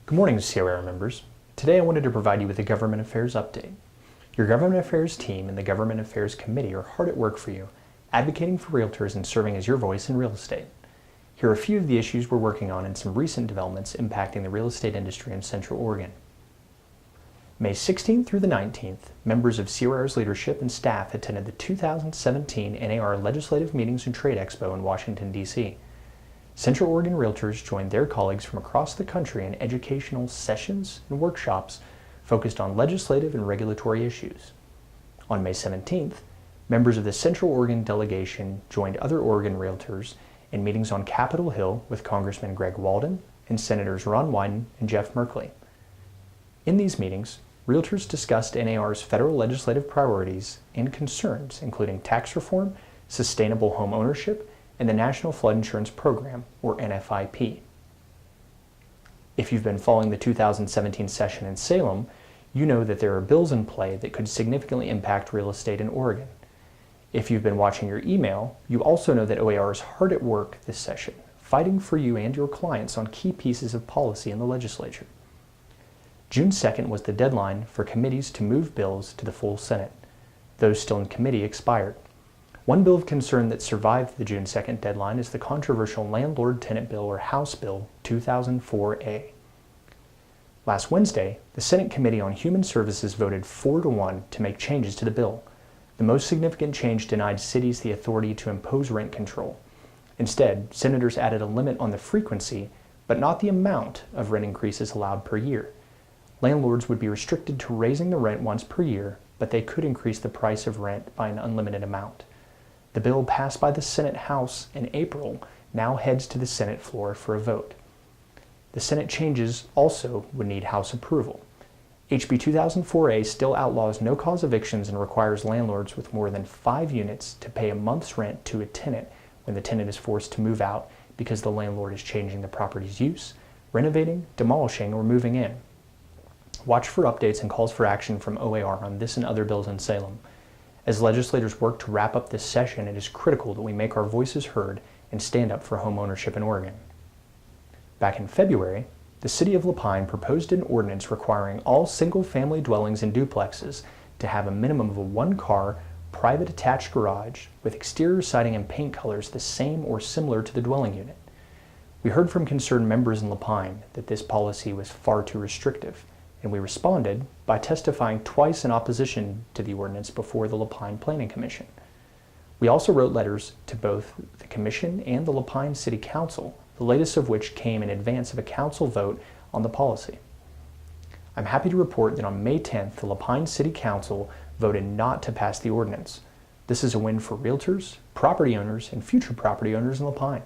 Good morning, COR members. Today I wanted to provide you with a Government Affairs update. Your Government Affairs team and the Government Affairs Committee are hard at work for you, advocating for realtors and serving as your voice in real estate. Here are a few of the issues we're working on and some recent developments impacting the real estate industry in Central Oregon. May 16th through the 19th, members of COR's leadership and staff attended the 2017 NAR Legislative Meetings and Trade Expo in Washington, D.C. Central Oregon realtors joined their colleagues from across the country in educational sessions and workshops focused on legislative and regulatory issues. On May 17th, members of the Central Oregon delegation joined other Oregon realtors in meetings on Capitol Hill with Congressman Greg Walden and Senators Ron Wyden and Jeff Merkley. In these meetings, realtors discussed NAR's federal legislative priorities and concerns, including tax reform, sustainable home ownership, and the National Flood Insurance Program, or NFIP. If you've been following the 2017 session in Salem, you know that there are bills in play that could significantly impact real estate in Oregon. If you've been watching your email, you also know that OAR is hard at work this session, fighting for you and your clients on key pieces of policy in the legislature. June 2nd was the deadline for committees to move bills to the full Senate. Those still in committee expired. One bill of concern that survived the June 2nd deadline is the controversial Landlord Tenant Bill, or House Bill 2004A. Last Wednesday, the Senate Committee on Human Services voted 4-1 to make changes to the bill. The most significant change denied cities the authority to impose rent control. Instead, senators added a limit on the frequency, but not the amount of rent increases allowed per year. Landlords would be restricted to raising the rent once per year, but they could increase the price of rent by an unlimited amount. The bill passed by the Senate House in April now heads to the Senate floor for a vote. The Senate changes also would need House approval. HB 2004A still outlaws no-cause evictions and requires landlords with more than 5 units to pay a month's rent to a tenant when the tenant is forced to move out because the landlord is changing the property's use, renovating, demolishing, or moving in. Watch for updates and calls for action from OAR on this and other bills in Salem. As legislators work to wrap up this session, it is critical that we make our voices heard and stand up for home ownership in Oregon. Back in February, the City of Lapine proposed an ordinance requiring all single-family dwellings and duplexes to have a minimum of a one-car, private attached garage with exterior siding and paint colors the same or similar to the dwelling unit. We heard from concerned members in Lapine that this policy was far too restrictive, and we responded by testifying twice in opposition to the ordinance before the Lapine Planning Commission. We also wrote letters to both the Commission and the Lapine City Council, the latest of which came in advance of a council vote on the policy. I'm happy to report that on May 10th, the Lapine City Council voted not to pass the ordinance. This is a win for realtors, property owners, and future property owners in Lapine.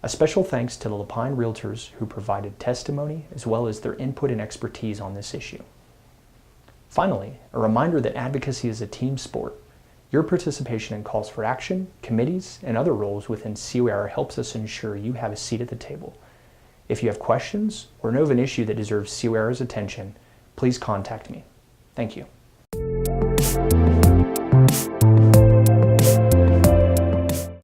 A special thanks to the Lapine realtors who provided testimony as well as their input and expertise on this issue. Finally, a reminder that advocacy is a team sport. Your participation in calls for action, committees, and other roles within COR helps us ensure you have a seat at the table. If you have questions or know of an issue that deserves COR's attention, please contact me. Thank you.